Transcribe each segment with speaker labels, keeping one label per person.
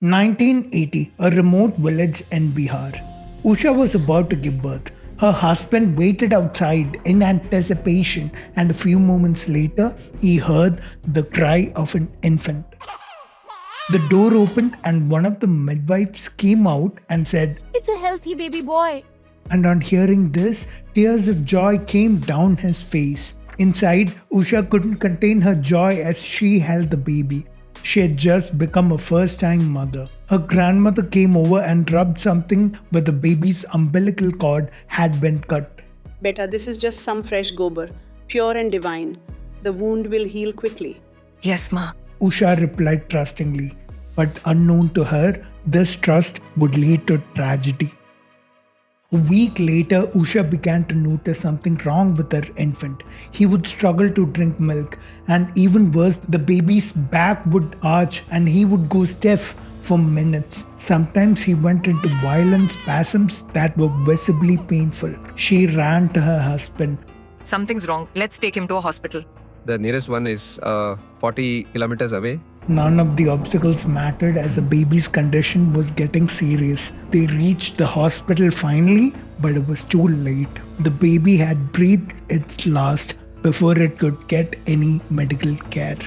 Speaker 1: 1980, a remote village in Bihar. Usha was about to give birth. Her husband waited outside in anticipation, and a few moments later, he heard the cry of an infant. The door opened, and one of the midwives came out and said,
Speaker 2: "It's a healthy baby boy."
Speaker 1: and on hearing this, tears of joy came down his face. Inside, Usha couldn't contain her joy as she held the baby. She had just become a first time mother. Her grandmother came over and rubbed something where the baby's umbilical cord had been cut.
Speaker 3: Beta, this is just some fresh gobar, pure and divine. The wound will heal quickly.
Speaker 4: Yes, Ma.
Speaker 1: Usha replied trustingly, but unknown to her, this trust would lead to tragedy. A week later, Usha began to notice something wrong with her infant. He would struggle to drink milk, and even worse, the baby's back would arch and he would go stiff for minutes. Sometimes he went into violent spasms that were visibly painful. She ran to her husband.
Speaker 4: Something's wrong. Let's take him to a hospital.
Speaker 5: The nearest one is 40 kilometers away.
Speaker 1: None of the obstacles mattered as the baby's condition was getting serious. They reached the hospital finally, but it was too late. The baby had breathed its last before it could get any medical care.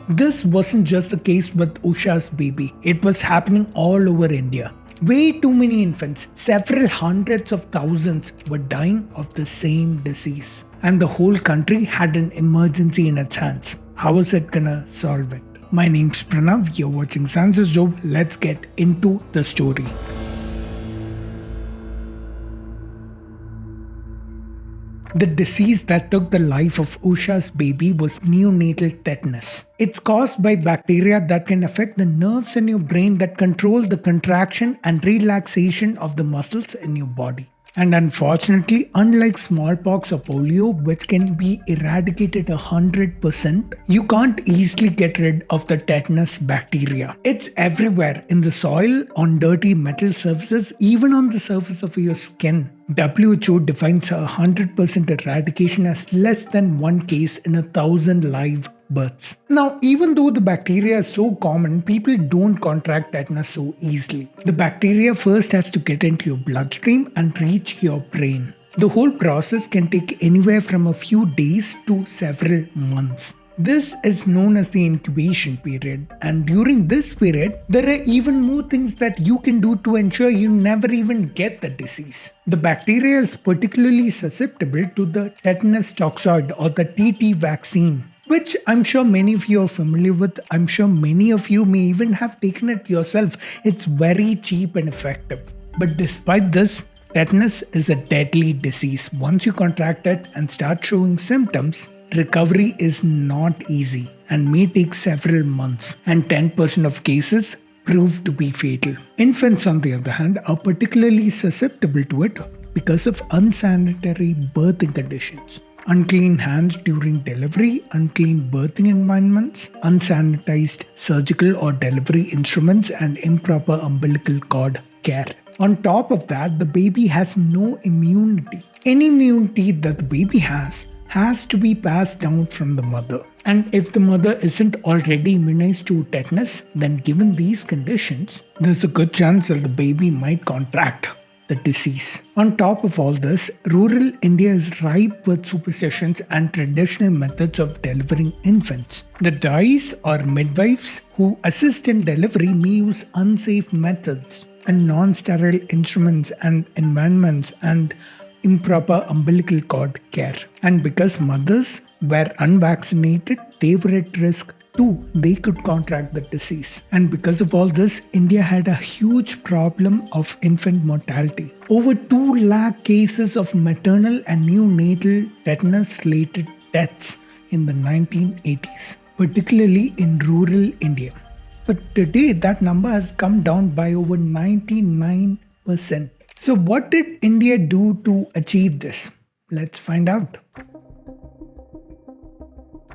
Speaker 1: This wasn't just the case with Usha's baby, it was happening all over India. Way too many infants, several hundreds of thousands, were dying of the same disease. And the whole country had an emergency in its hands. How was it gonna solve it? My name's Pranav, you're watching scienceisdope. Let's get into the story. The disease that took the life of Usha's baby was neonatal tetanus. It's caused by bacteria that can affect the nerves in your brain that control the contraction and relaxation of the muscles in your body. And unfortunately, unlike smallpox or polio, which can be eradicated 100%, you can't easily get rid of the tetanus bacteria. It's everywhere, in the soil, on dirty metal surfaces, even on the surface of your skin. WHO defines 100% eradication as less than one case in 1,000 live births. Now, even though the bacteria is so common, people don't contract tetanus so easily. The bacteria first has to get into your bloodstream and reach your brain. The whole process can take anywhere from a few days to several months. This is known as the incubation period, and during this period, there are even more things that you can do to ensure you never even get the disease. The bacteria is particularly susceptible to the tetanus toxoid or the TT vaccine, which I'm sure many of you are familiar with. I'm sure many of you may even have taken it yourself. It's very cheap and effective. But despite this, tetanus is a deadly disease. Once you contract it and start showing symptoms, recovery is not easy and may take several months, and 10% of cases prove to be fatal. Infants, on the other hand, are particularly susceptible to it because of unsanitary birthing conditions. Unclean hands during delivery, unclean birthing environments, unsanitized surgical or delivery instruments, and improper umbilical cord care. On top of that, the baby has no immunity. Any immunity that the baby has to be passed down from the mother. And if the mother isn't already immunized to tetanus, then given these conditions, there's a good chance that the baby might contract the disease. On top of all this, rural India is ripe with superstitions and traditional methods of delivering infants. The dais or midwives who assist in delivery may use unsafe methods and non-sterile instruments and environments and improper umbilical cord care. And because mothers were unvaccinated, they were at risk too. They could contract the disease. And because of all this, India had a huge problem of infant mortality. Over 2 lakh cases of maternal and neonatal tetanus-related deaths in the 1980s, particularly in rural India. But today, that number has come down by over 99%. So what did India do to achieve this? Let's find out.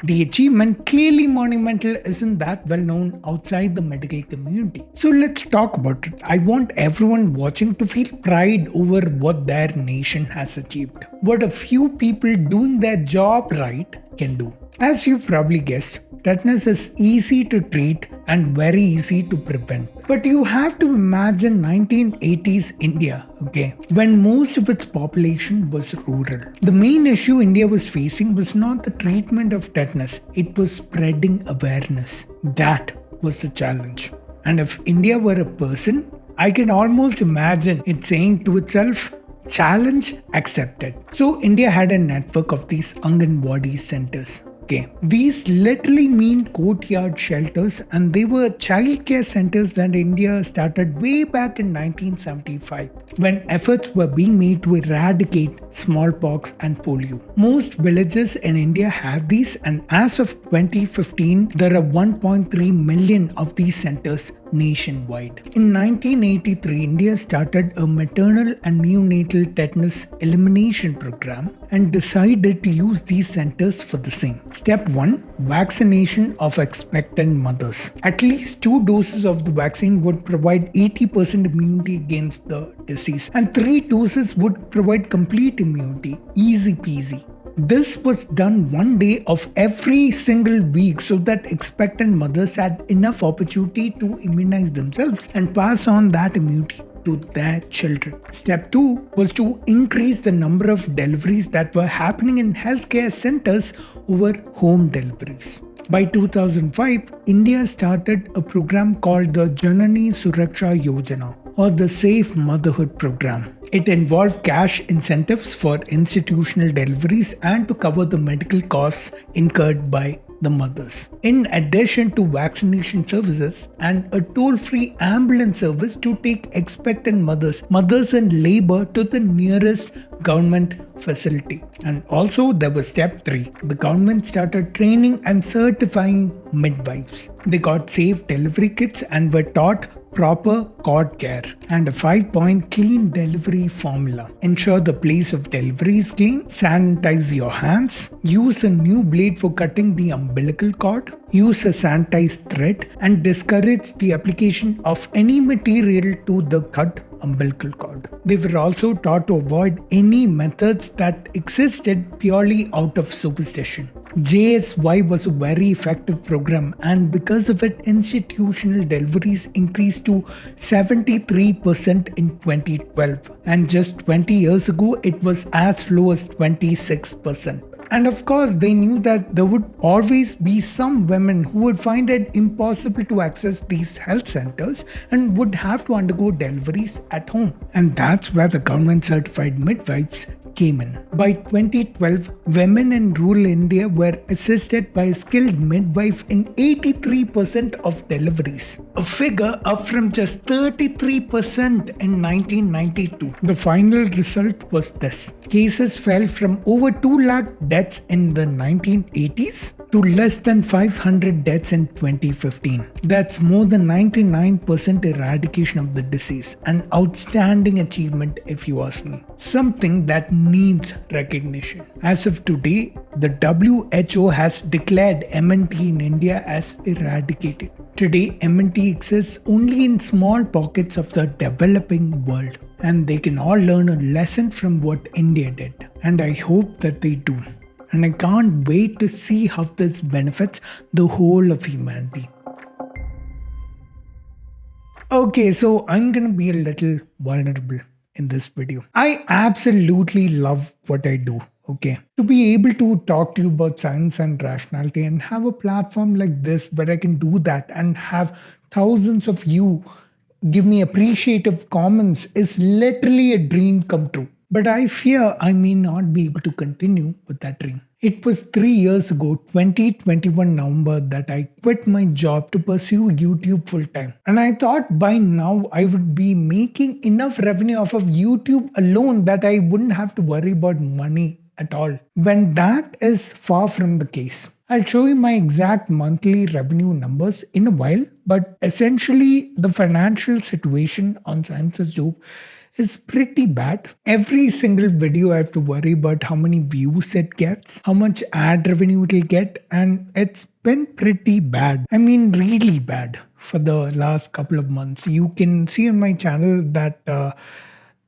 Speaker 1: The achievement, clearly monumental, isn't that well known outside the medical community. So let's talk about it. I want everyone watching to feel pride over what their nation has achieved. What a few people doing their job right can do. As you've probably guessed, tetanus is easy to treat and very easy to prevent. But you have to imagine 1980s India, okay, when most of its population was rural. The main issue India was facing was not the treatment of tetanus, it was spreading awareness. That was the challenge. And if India were a person, I can almost imagine it saying to itself, challenge accepted. So India had a network of these Anganwadi centers. Okay, these literally mean courtyard shelters, and they were childcare centers that India started way back in 1975 when efforts were being made to eradicate smallpox and polio. Most villages in India have these, and as of 2015, there are 1.3 million of these centers nationwide. In 1983, India started a maternal and neonatal tetanus elimination program and decided to use these centers for the same. Step 1. Vaccination of expectant mothers. At least 2 doses of the vaccine would provide 80% immunity against the disease, and 3 doses would provide complete immunity. Easy peasy. This was done 1 day of every single week so that expectant mothers had enough opportunity to immunize themselves and pass on that immunity to their children. Step 2 was to increase the number of deliveries that were happening in healthcare centers over home deliveries. By 2005, India started a program called the Janani Suraksha Yojana, or the Safe Motherhood Program. It involved cash incentives for institutional deliveries and to cover the medical costs incurred by the mothers. In addition to vaccination services and a toll-free ambulance service to take expectant mothers in labor to the nearest government facility. And also there was step 3. The government started training and certifying midwives. They got safe delivery kits and were taught proper cord care and a 5-point clean delivery formula. Ensure the place of delivery is clean, sanitize your hands, use a new blade for cutting the umbilical cord, use a sanitized thread, and discourage the application of any material to the cut umbilical cord. They were also taught to avoid any methods that existed purely out of superstition. JSY was a very effective program, and because of it, institutional deliveries increased to 73% in 2012, and just 20 years ago it was as low as 26%. And of course, they knew that there would always be some women who would find it impossible to access these health centers and would have to undergo deliveries at home. And that's where the government certified midwives came in. By 2012, women in rural India were assisted by a skilled midwife in 83% of deliveries, a figure up from just 33% in 1992. The final result was this. Cases fell from over 2 lakh deaths in the 1980s to less than 500 deaths in 2015. That's more than 99% eradication of the disease. An outstanding achievement if you ask me. Something that needs recognition. As of today, the WHO has declared MNT in India as eradicated. Today, MNT exists only in small pockets of the developing world, and they can all learn a lesson from what India did. And I hope that they do. And I can't wait to see how this benefits the whole of humanity. Okay, so I'm gonna be a little vulnerable in this video. I absolutely love what I do. Okay, to be able to talk to you about science and rationality and have a platform like this where I can do that and have thousands of you give me appreciative comments is literally a dream come true. But I fear I may not be able to continue with that dream. It was 3 years ago, 2021 November, that I quit my job to pursue YouTube full time. And I thought by now I would be making enough revenue off of YouTube alone that I wouldn't have to worry about money at all. When that is far from the case. I'll show you my exact monthly revenue numbers in a while, but essentially the financial situation on scienceisdope is pretty bad. Every single video I have to worry about how many views it gets, how much ad revenue it will get, and it's been pretty bad. I mean really bad for the last couple of months. You can see on my channel that the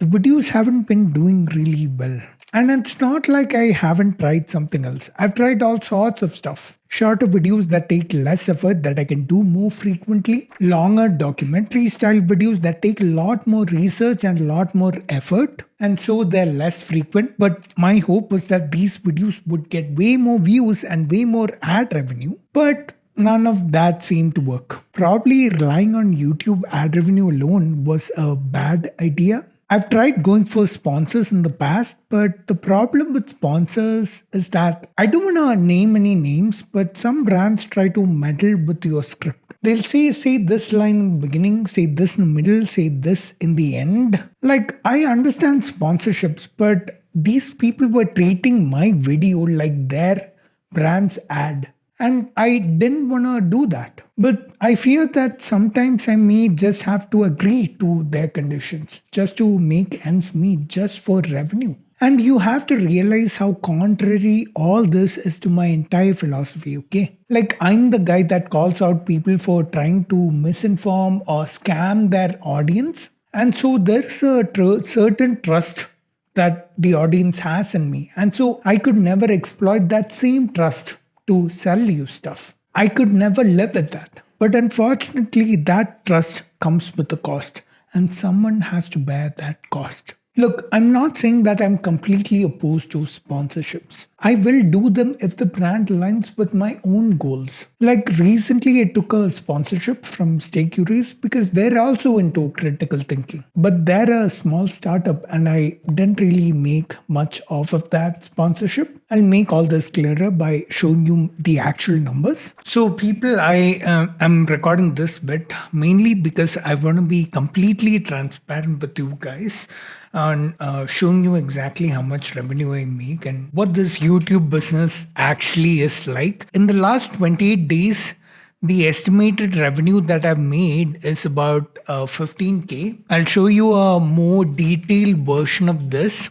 Speaker 1: videos haven't been doing really well. And it's not like I haven't tried something else. I've tried all sorts of stuff. Shorter videos that take less effort that I can do more frequently. Longer documentary style videos that take a lot more research and a lot more effort. And so they're less frequent. But my hope was that these videos would get way more views and way more ad revenue. But none of that seemed to work. Probably relying on YouTube ad revenue alone was a bad idea. I've tried going for sponsors in the past, but the problem with sponsors is that I don't want to name any names, but some brands try to meddle with your script. They'll say this line in the beginning, say this in the middle, say this in the end. Like, I understand sponsorships, but these people were treating my video like their brand's ad. And I didn't want to do that. But I fear that sometimes I may just have to agree to their conditions just to make ends meet, just for revenue. And you have to realize how contrary all this is to my entire philosophy, okay? Like, I'm the guy that calls out people for trying to misinform or scam their audience. And so there's a certain trust that the audience has in me. And so I could never exploit that same trust to sell you stuff. I could never live with that. But unfortunately, that trust comes with a cost, and someone has to bear that cost. Look, I'm not saying that I'm completely opposed to sponsorships. I will do them if the brand aligns with my own goals. Like recently, I took a sponsorship from Stay Curious because they're also into critical thinking. But they're a small startup and I didn't really make much off of that sponsorship. I'll make all this clearer by showing you the actual numbers. So, people, I am recording this bit mainly because I want to be completely transparent with you guys and showing you exactly how much revenue I make and what this YouTube business actually is like. In the last 28 days, the estimated revenue that I've made is about 15K. I'll show you a more detailed version of this.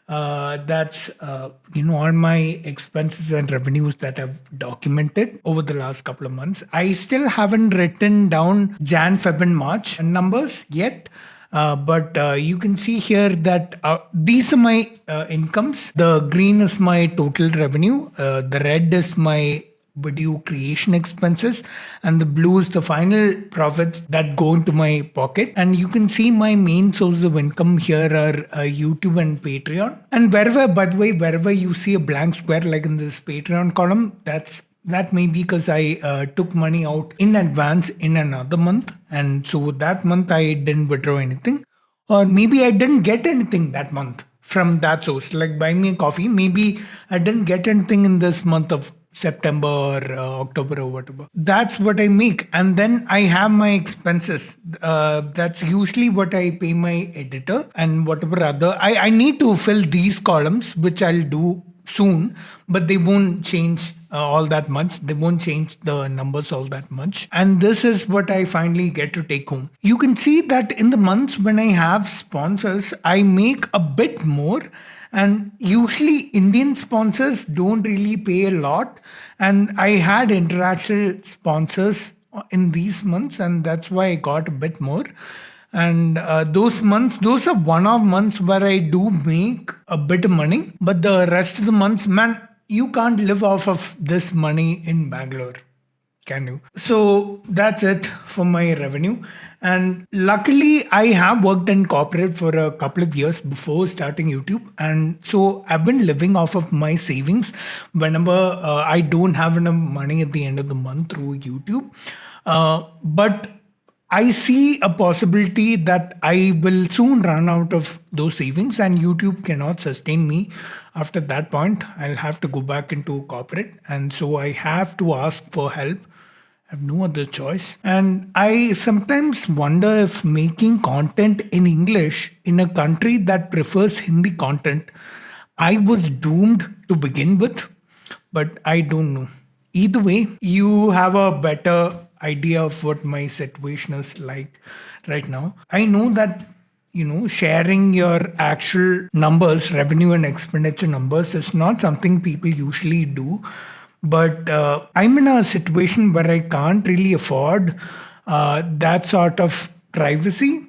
Speaker 1: That's all my expenses and revenues that I've documented over the last couple of months. I still haven't written down Jan, Feb, and March numbers yet. But you can see here that these are my incomes. The green is my total revenue. The red is my video creation expenses, and the blue is the final profits that go into my pocket. And you can see my main source of income here are YouTube and Patreon. And wherever you see a blank square like in this Patreon column, that may be because I took money out in advance in another month. And so that month I didn't withdraw anything. Or maybe I didn't get anything that month from that source. Like buy me a coffee. Maybe I didn't get anything in this month of September or October or whatever. That's what I make. And then I have my expenses. That's usually what I pay my editor and whatever other. I need to fill these columns, which I'll do soon, but they won't change all that much. They won't change the numbers all that much. And this is what I finally get to take home. You can see that in the months when I have sponsors, I make a bit more. And usually Indian sponsors don't really pay a lot. And I had international sponsors in these months, and that's why I got a bit more. And those are one-off months where I do make a bit of money. But the rest of the months, man, you can't live off of this money in Bangalore, can you? So that's it for my revenue. And luckily, I have worked in corporate for a couple of years before starting YouTube. And so I've been living off of my savings whenever I don't have enough money at the end of the month through YouTube. But I see a possibility that I will soon run out of those savings and YouTube cannot sustain me. After that point, I'll have to go back into corporate. And so I have to ask for help. I have no other choice. And I sometimes wonder if making content in English in a country that prefers Hindi content, I was doomed to begin with, but I don't know. Either way, you have a better idea of what my situation is like right now. I know that, sharing your actual numbers, revenue and expenditure numbers is not something people usually do. But I'm in a situation where I can't really afford that sort of privacy,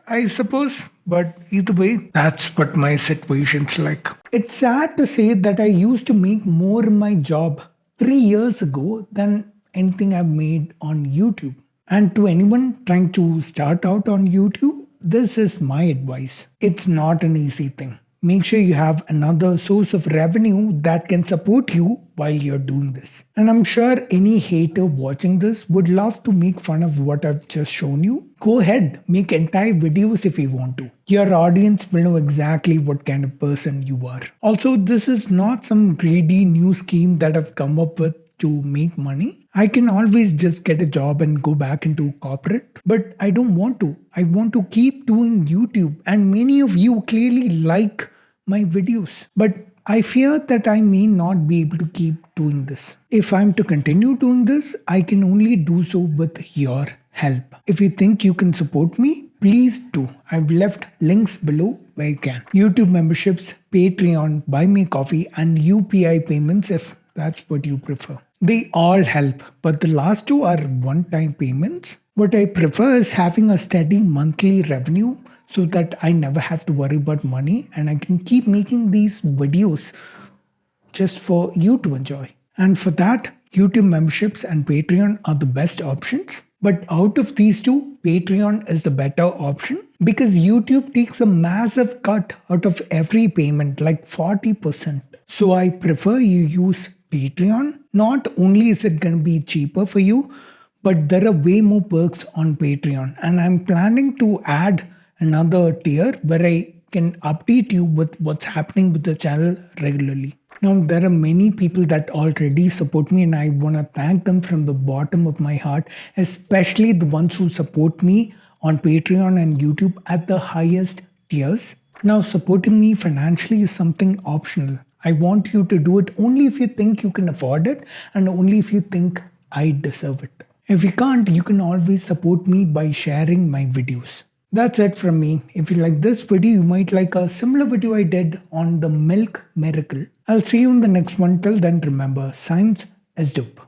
Speaker 1: I suppose. But either way, that's what my situation's like. It's sad to say that I used to make more in my job 3 years ago than anything I've made on YouTube. And to anyone trying to start out on YouTube, this is my advice. It's not an easy thing. Make sure you have another source of revenue that can support you while you're doing this. And I'm sure any hater watching this would love to make fun of what I've just shown you. Go ahead, make entire videos if you want to. Your audience will know exactly what kind of person you are. Also, this is not some greedy new scheme that I've come up with to make money. I can always just get a job and go back into corporate, but I don't want to. I want to keep doing YouTube, and many of you clearly like my videos. But I fear that I may not be able to keep doing this. If I'm to continue doing this, I can only do so with your help. If you think you can support me, please do. I've left links below where you can. YouTube memberships, Patreon, Buy Me Coffee, and UPI payments if that's what you prefer. They all help, but the last two are one-time payments. What I prefer is having a steady monthly revenue so that I never have to worry about money and I can keep making these videos just for you to enjoy. And for that, YouTube memberships and Patreon are the best options. But out of these two, Patreon is the better option because YouTube takes a massive cut out of every payment, like 40%. So I prefer you use Patreon. Not only is it going to be cheaper for you, but there are way more perks on Patreon. And I'm planning to add another tier where I can update you with what's happening with the channel regularly. Now, there are many people that already support me, and I want to thank them from the bottom of my heart, especially the ones who support me on Patreon and YouTube at the highest tiers. Now, supporting me financially is something optional. I want you to do it only if you think you can afford it and only if you think I deserve it. If you can't, you can always support me by sharing my videos. That's it from me. If you like this video, you might like a similar video I did on the milk miracle. I'll see you in the next one. Till then, remember, science is dope.